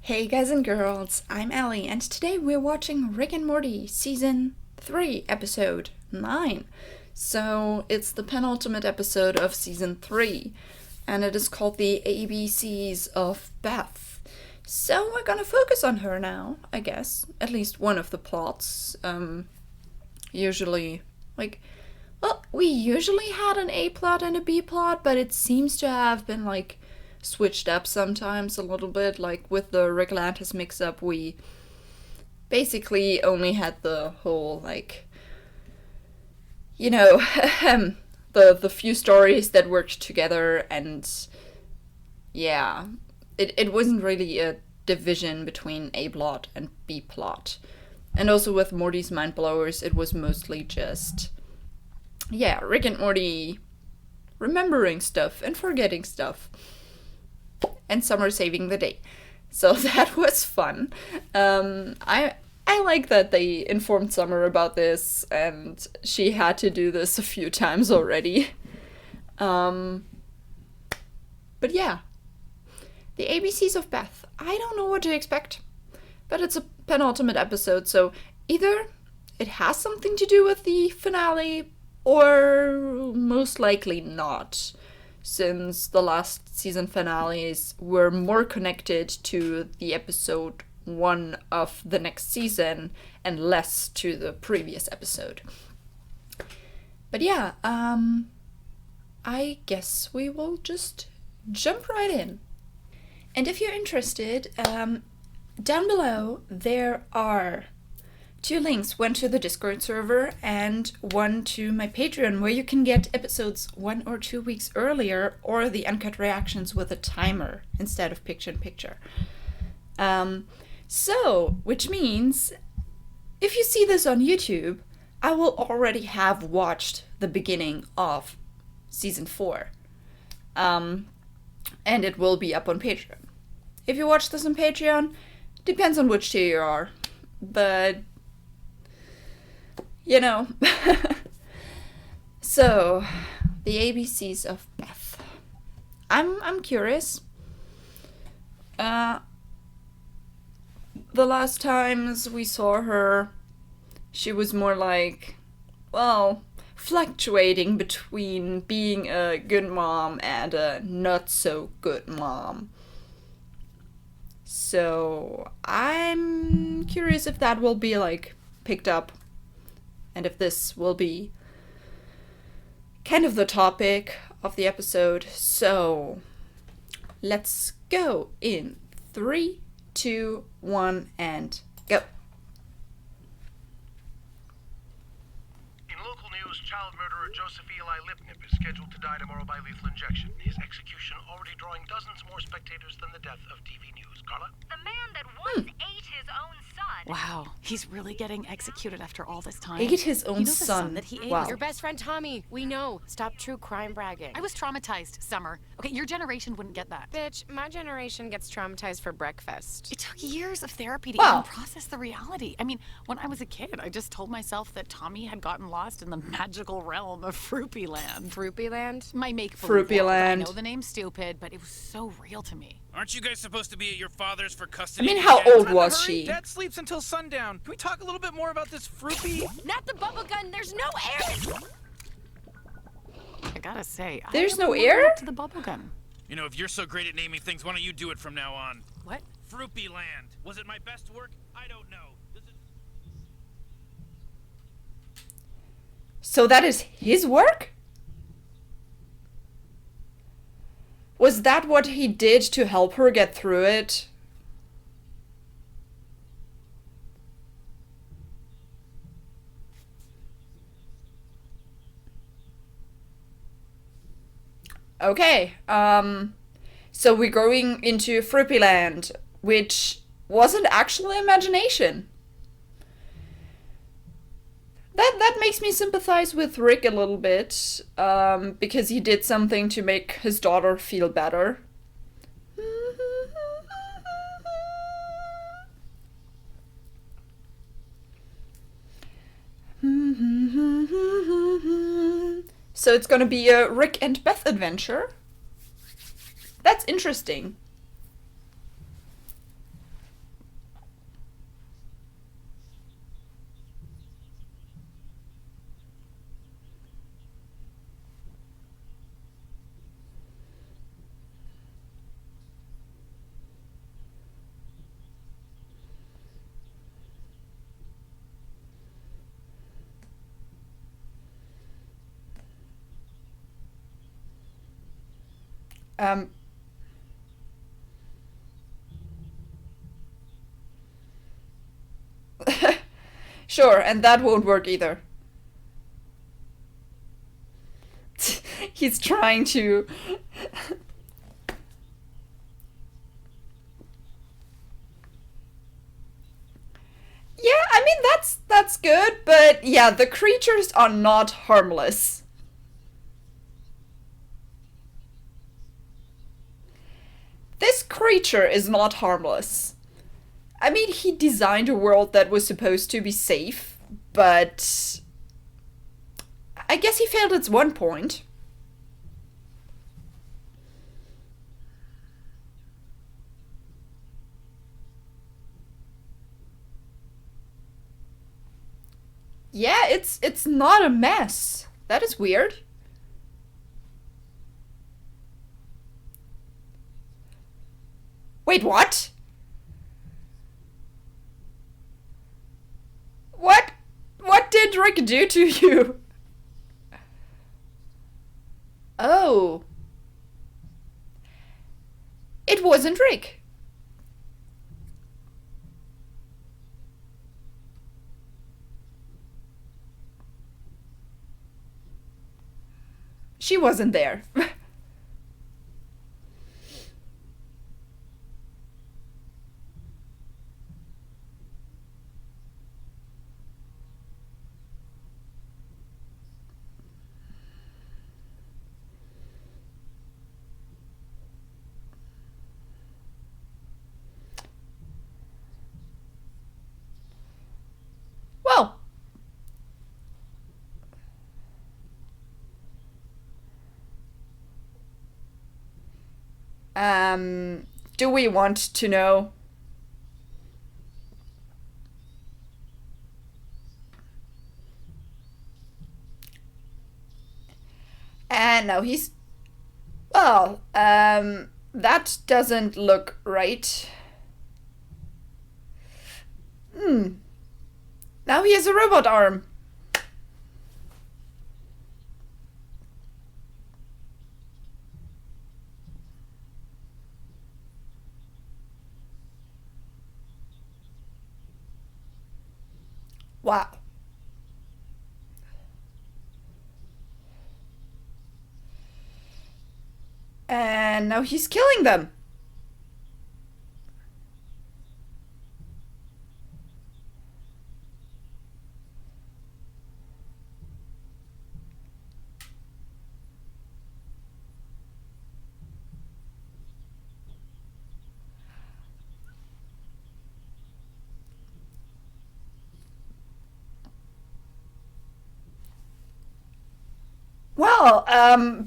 Hey guys and girls, I'm Allie, and today we're watching Rick and Morty Season 3, Episode 9. So, it's the penultimate episode of Season 3, and it is called the ABCs of Beth. So, we're gonna focus on her now, I guess. At least one of the plots. Usually, we usually had an A plot and a B plot, but it seems to have been, switched up sometimes a little bit. Like with the Rick Atlantis mix-up, we basically only had the whole, the few stories that worked together, and yeah, it wasn't really a division between A plot and B plot. And also with Morty's Mind Blowers, it was mostly just, Rick and Morty remembering stuff and forgetting stuff. And Summer saving the day. So that was fun. I like that they informed Summer about this, and she had to do this a few times already. But yeah. The ABCs of Beth. I don't know what to expect. But it's a penultimate episode, so either it has something to do with the finale, or most likely not. Since the last season finales were more connected to the episode 1 of the next season and less to the previous episode. But yeah, I guess we will just jump right in. And if you're interested, down below there are 2 links, one to the Discord server and one to my Patreon, where you can get episodes 1 or 2 weeks earlier, or the uncut reactions with a timer instead of picture-in-picture. Which means, if you see this on YouTube, I will already have watched the beginning of Season 4. And it will be up on Patreon. If you watch this on Patreon, depends on which tier you are, but you know. So, the ABCs of Beth. I'm curious. The last times we saw her, she was more fluctuating between being a good mom and a not so good mom. So, I'm curious if that will be picked up. And if this will be kind of the topic of the episode. So, let's go in 3, 2, 1, and go. In local news, child murderer Joseph Eli Lipnip is scheduled to die tomorrow by lethal injection. His execution already drawing dozens more spectators than the death of TV News. Carla? The man that once ate his own son. Wow, he's really getting executed after all this time. Ate his own You know the son. that he ate? Wow. Your best friend Tommy. We know. Stop true crime bragging. I was traumatized, Summer. Okay, your generation wouldn't get that. Bitch, my generation gets traumatized for breakfast. It took years of therapy to Wow. even process the reality. I mean, when I was a kid, I just told myself that Tommy had gotten lost in the magical realm of Fruity Land. Fruity Land? My make-believe Fruity world. I Land. know the name's stupid, but it was so real to me. Aren't you guys supposed to be at your father's for custody? I mean, how again? old was she? Dad sleeps until sundown. Can we talk a little bit more about this fruity? Not the bubble gun. There's no air. I gotta say, There's I no never air? went to the bubble gun. You know, if you're so great at naming things, why don't you do it from now on? What? Fruity Land. Was it my best work? I don't know. So that is his work? Was that what he did to help her get through it? Okay, so we're going into Fruity Land, which wasn't actually imagination. That makes me sympathize with Rick a little bit, because he did something to make his daughter feel better. So it's gonna be a Rick and Beth adventure. That's interesting. Um, sure, and that won't work either. He's trying to. Yeah, I mean that's good, but yeah, the creatures are not harmless. This creature is not harmless. I mean, he designed a world that was supposed to be safe, but I guess he failed at one point. Yeah, it's not a mess. That is weird. Wait, what? What? What did Rick do to you? Oh. It wasn't Rick. She wasn't there. Well, do we want to know? And now he's. Well, that doesn't look right. Hmm. Now he has a robot arm. Wow. And now he's killing them. Well,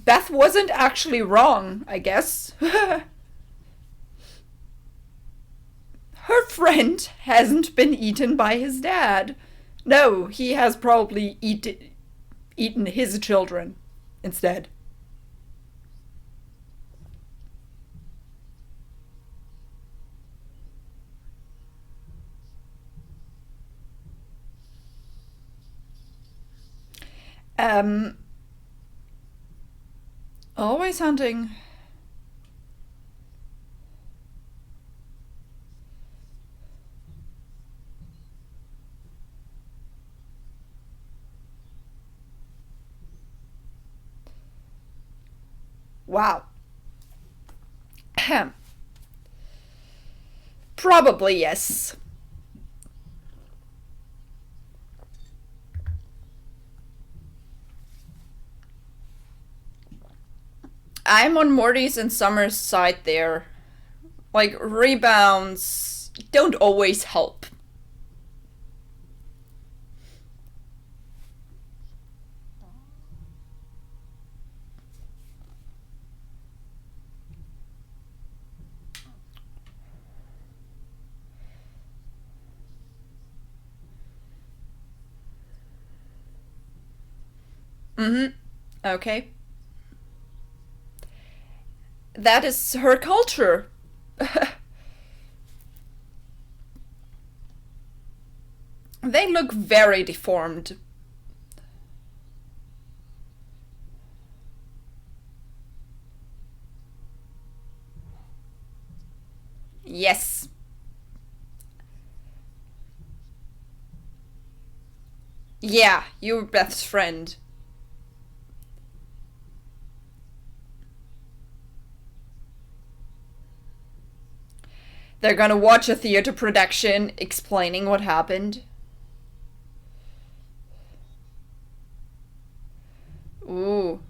Beth wasn't actually wrong, I guess. Her friend hasn't been eaten by his dad. No, he has probably eaten his children instead. Um, Always hunting. Wow. Ahem. Probably yes. I'm on Morty's and Summer's side there. Like, rebounds don't always help. Mm-hmm. Okay. That is her culture. They look very deformed. Yes. Yeah, you were Beth's friend. They're gonna watch a theater production explaining what happened. Ooh.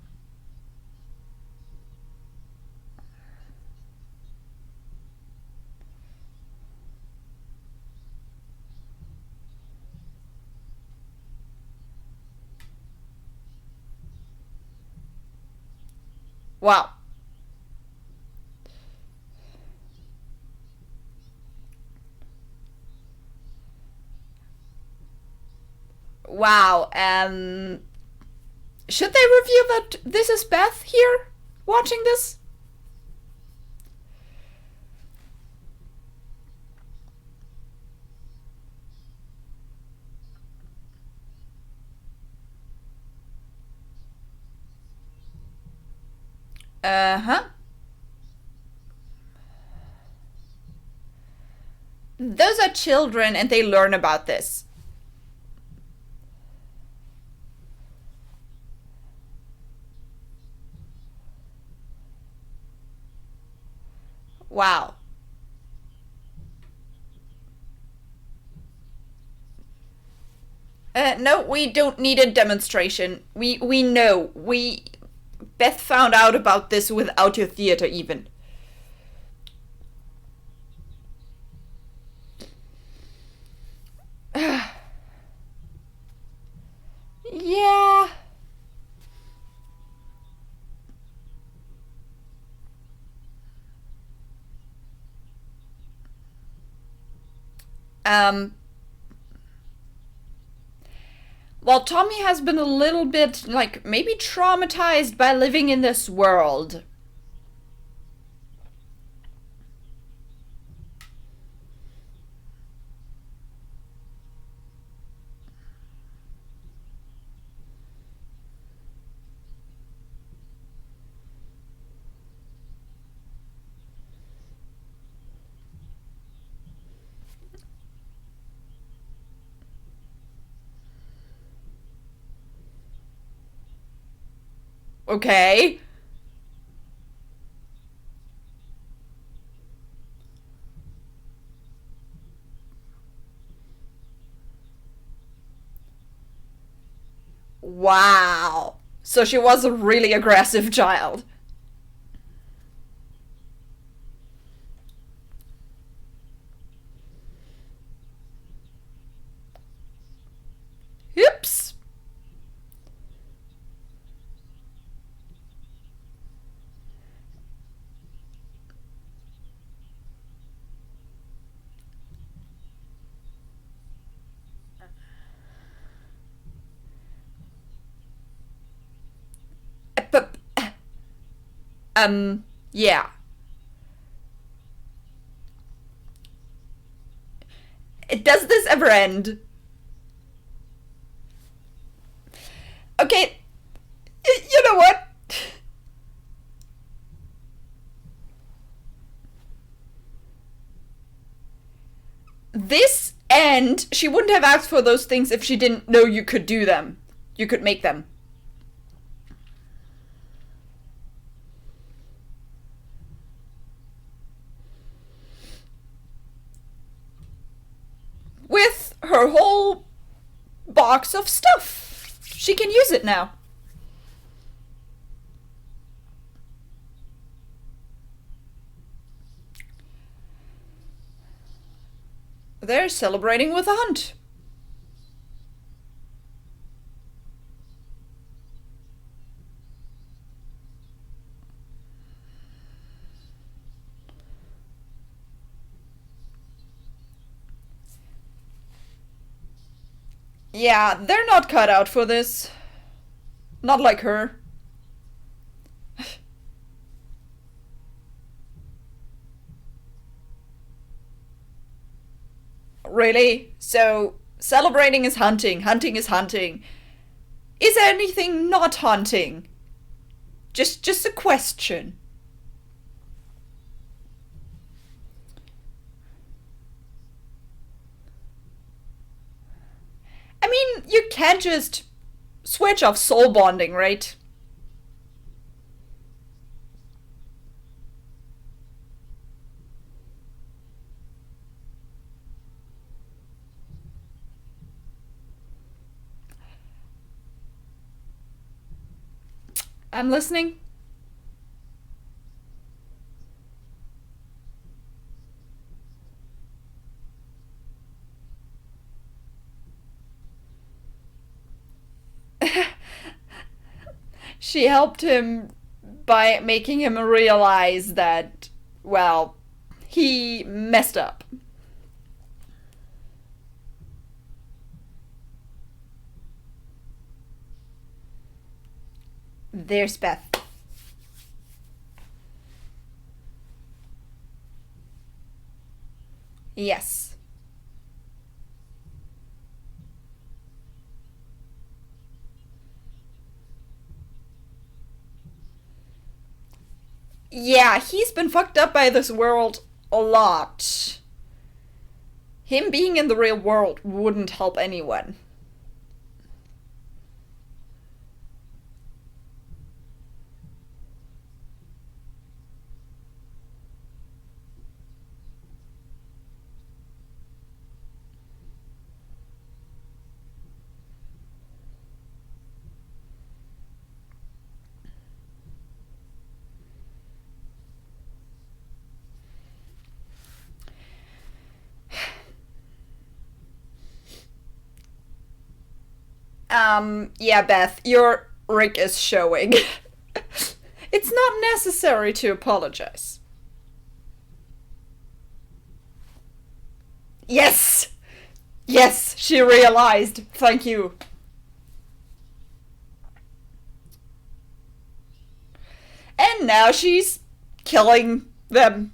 Wow. Wow. Should they reveal that this is Beth here watching this? Uh-huh. Those are children and they learn about this. Wow. No, we don't need a demonstration. We know. Beth found out about this without your theater even. Yeah. Well, Tommy has been a little bit, like, maybe traumatized by living in this world. Okay. Wow. So she was a really aggressive child. Oops. But, yeah. Does this ever end? Okay, you know what? This and she wouldn't have asked for those things if she didn't know you could do them. You could make them. With her whole box of stuff. She can use it now. They're celebrating with a hunt. Yeah, they're not cut out for this. Not like her. Really? So, celebrating is hunting, hunting is hunting. Is anything not hunting? Just a question. I mean, you can't just switch off soul bonding, right? I'm listening. She helped him by making him realize that, well, he messed up. There's Beth. Yes. Yeah, he's been fucked up by this world a lot. Him being in the real world wouldn't help anyone. Yeah, Beth, your Rick is showing. It's not necessary to apologize. Yes! Yes, she realized. Thank you. And now she's killing them.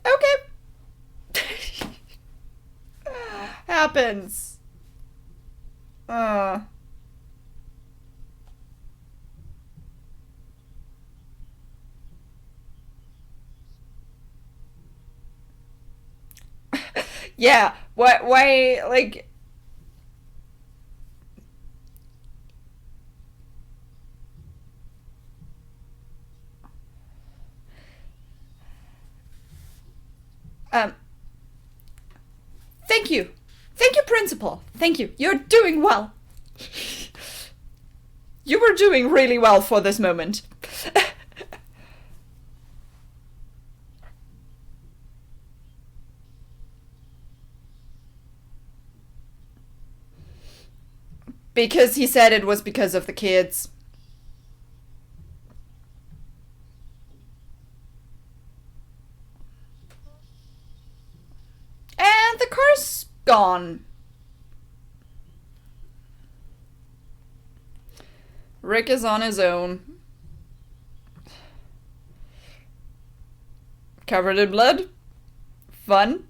Okay. Happens. Yeah, why, like... Thank you. Thank you, Principal. Thank you. You're doing well. You were doing really well for this moment. Because he said it was because of the kids. And the car's gone. Rick is on his own. Covered in blood. Fun.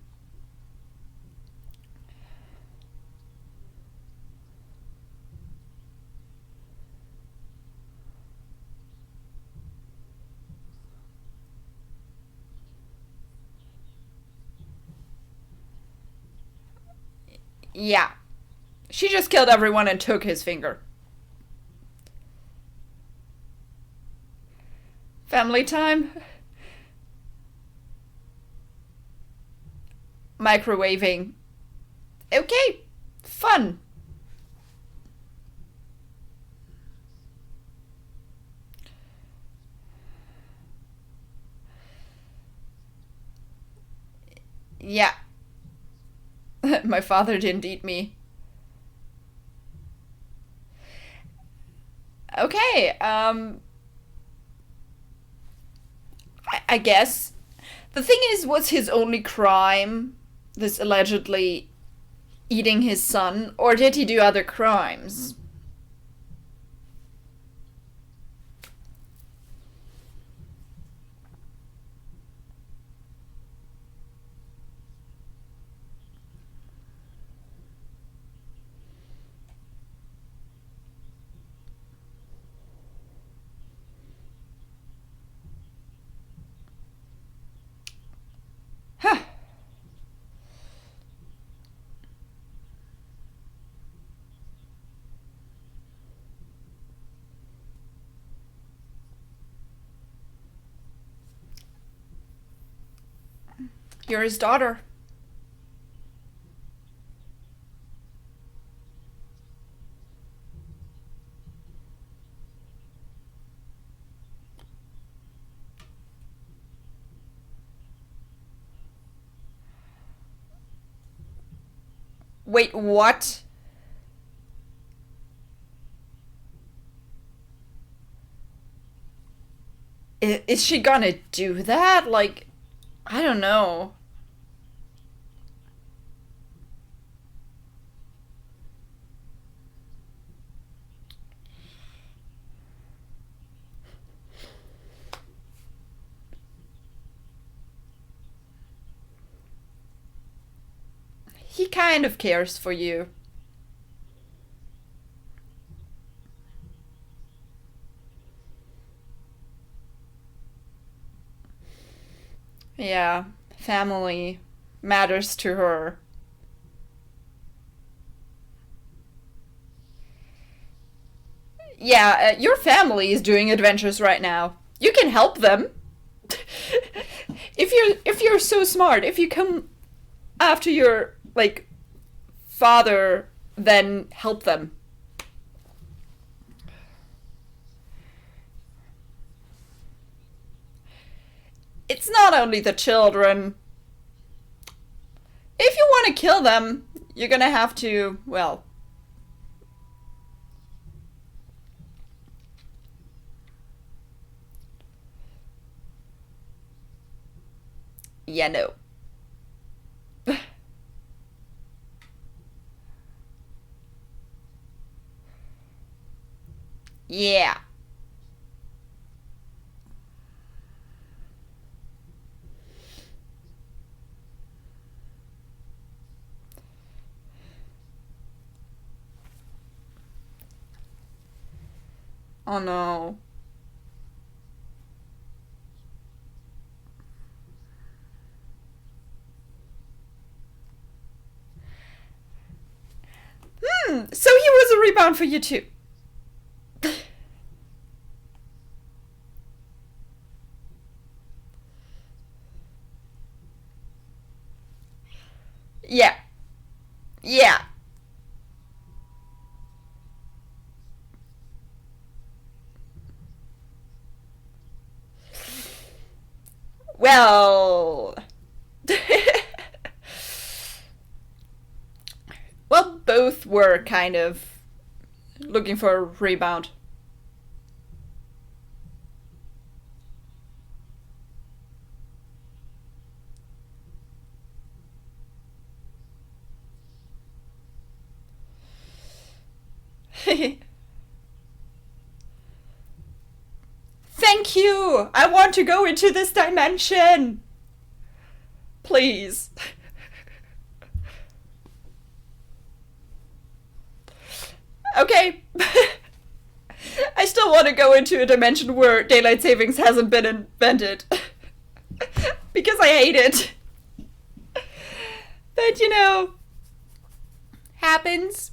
Yeah. She just killed everyone and took his finger. Family time. Microwaving. Okay. Fun. Yeah. My father didn't eat me. Okay, I guess. The thing is, was his only crime this allegedly eating his son, or did he do other crimes? Huh. You're his daughter. Wait, what? Is she gonna do that? Like, I don't know. He kind of cares for you. Yeah, family matters to her. Yeah, your family is doing adventures right now. You can help them. If you're so smart, if you come after your like father, then help them. It's not only the children. If you want to kill them, you're gonna have to, well... Yeah, no. Yeah. Oh no. So he was a rebound for you too. Yeah. Yeah. Well... well, both were kind of looking for a rebound. Thank you! I want to go into this dimension! Please. Okay. I still want to go into a dimension where daylight savings hasn't been invented. Because I hate it. But, you know, happens.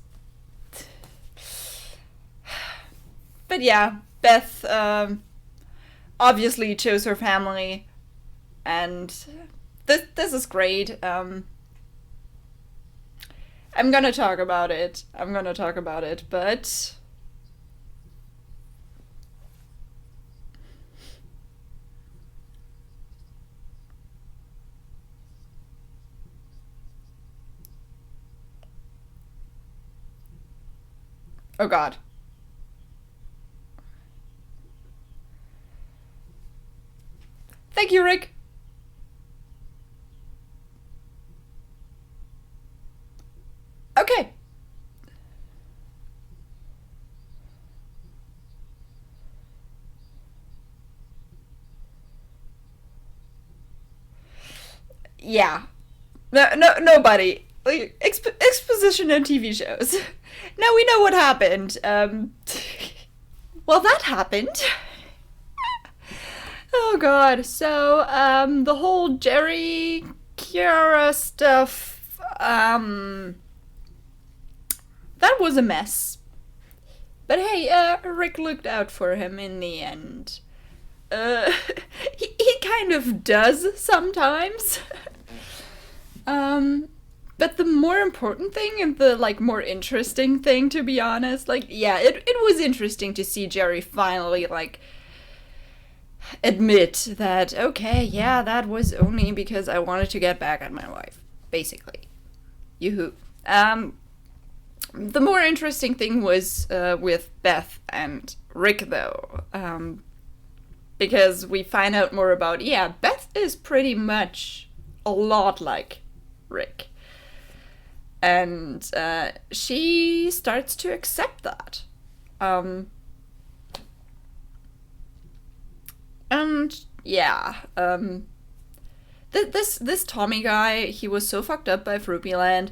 But yeah, Beth obviously chose her family, and this is great. I'm gonna talk about it. But oh God. Thank you, Rick. Okay. Yeah. Nobody. Like, exposition in TV shows. Now we know what happened. Well, that happened. Oh God. So, the whole Jerry Kiara stuff, that was a mess. But hey, Rick looked out for him in the end. He kind of does sometimes. But the more important thing and the, like, more interesting thing, to be honest, like, yeah, it was interesting to see Jerry finally, like, admit that, okay, yeah, that was only because I wanted to get back at my wife, basically. Yoo-hoo. The more interesting thing was with Beth and Rick, though. Because we find out more about, yeah, Beth is pretty much a lot like Rick. And she starts to accept that. And yeah, this Tommy guy, he was so fucked up by Fruppyland.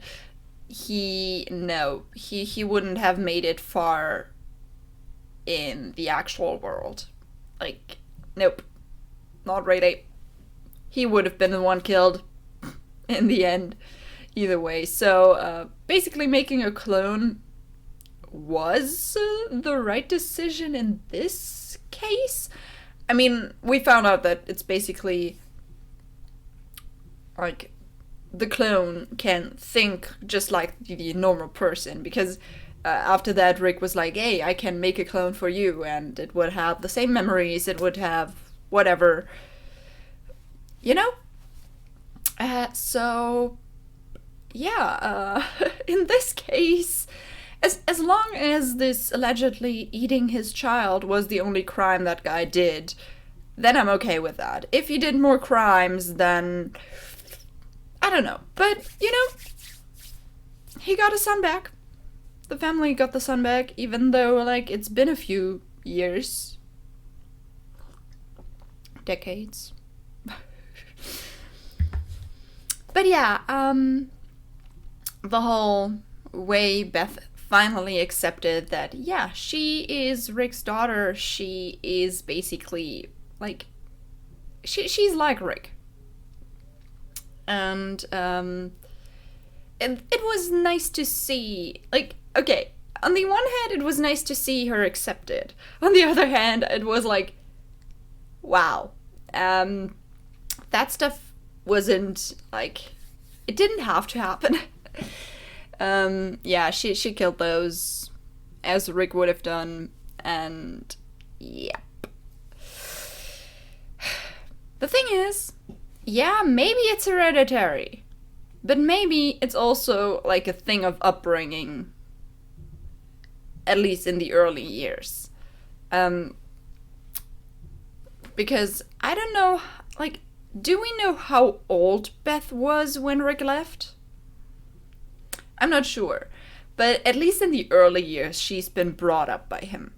He wouldn't have made it far in the actual world. Like, nope, not really. He would have been the one killed in the end, either way. So basically, making a clone was the right decision in this case. I mean, we found out that it's basically like the clone can think just like the normal person, because after that Rick was like, hey, I can make a clone for you, and it would have the same memories, it would have whatever, you know? So yeah, in this case, as long as this allegedly eating his child was the only crime that guy did, then I'm okay with that. If he did more crimes, then I don't know. But, you know, he got his son back. The family got the son back, even though, like, it's been a few years. Decades. But yeah, the whole way Beth finally accepted that, yeah, she is Rick's daughter. She is basically, like, she's like Rick. And it was nice to see, like, okay, on the one hand, it was nice to see her accepted. On the other hand, it was like, wow. That stuff wasn't, like, it didn't have to happen. Yeah, she killed those, as Rick would have done, and yep. The thing is, yeah, maybe it's hereditary, but maybe it's also like a thing of upbringing, at least in the early years. Because I don't know, like, do we know how old Beth was when Rick left? I'm not sure, but at least in the early years, she's been brought up by him.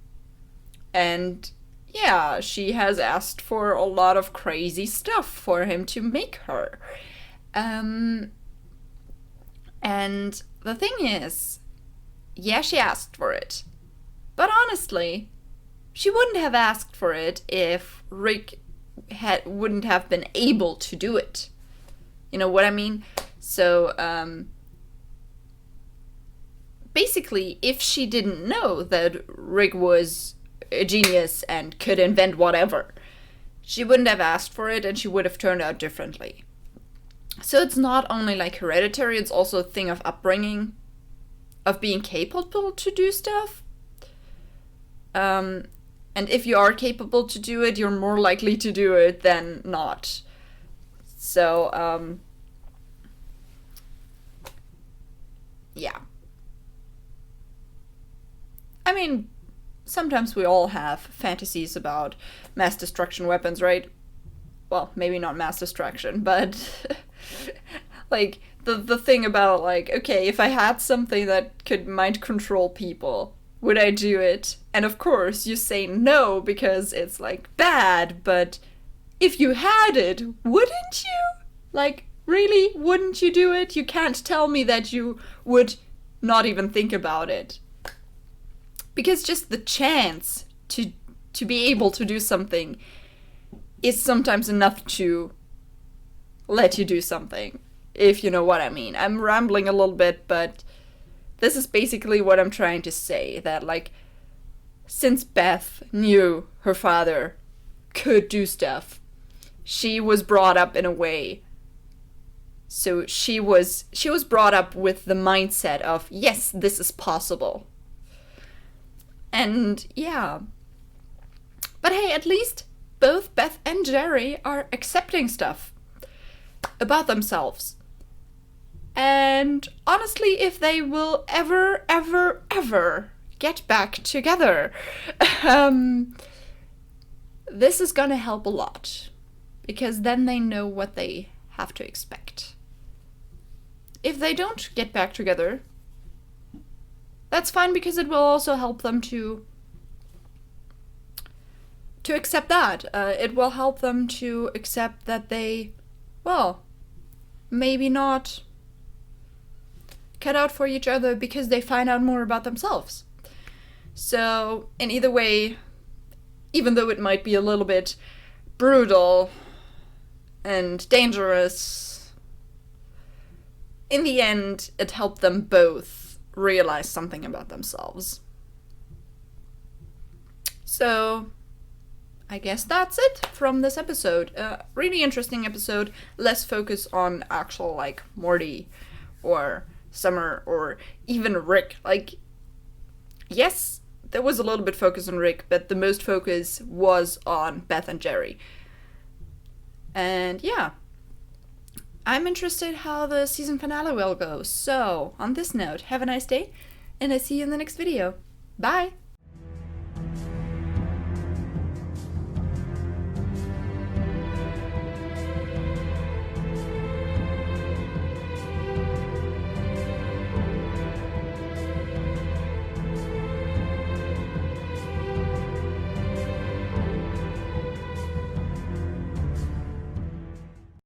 And yeah, she has asked for a lot of crazy stuff for him to make her. And the thing is, yeah, she asked for it. But honestly, she wouldn't have asked for it if Rick wouldn't have been able to do it. You know what I mean? So, basically, if she didn't know that Rick was a genius and could invent whatever, she wouldn't have asked for it, and she would have turned out differently. So it's not only like hereditary, it's also a thing of upbringing, of being capable to do stuff. And if you are capable to do it, you're more likely to do it than not. So, yeah. I mean, sometimes we all have fantasies about mass destruction weapons, right? Well, maybe not mass destruction, but like the thing about, like, okay, if I had something that could mind control people, would I do it? And of course you say no because it's, like, bad, but if you had it, wouldn't you? Like, really, wouldn't you do it? You can't tell me that you would not even think about it. Because just the chance to be able to do something is sometimes enough to let you do something, if you know what I mean. I'm rambling a little bit, but this is basically what I'm trying to say, that, like, since Beth knew her father could do stuff, she was brought up in a way So she was brought up with the mindset of, yes, this is possible. And yeah. But hey, at least both Beth and Jerry are accepting stuff about themselves. And honestly, if they will ever get back together, this is gonna help a lot. Because then they know what they have to expect. If they don't get back together, that's fine, because it will also help them to accept that. It will help them to accept that they, well, maybe not cut out for each other because they find out more about themselves. So, in either way, even though it might be a little bit brutal and dangerous, in the end, it helped them both realize something about themselves. So, I guess that's it from this episode. Really interesting episode. Less focus on actual, like, Morty or Summer or even Rick. Like, yes, there was a little bit focus on Rick, but the most focus was on Beth and Jerry. And yeah, I'm interested how the season finale will go. So, on this note, have a nice day, and I see you in the next video. Bye!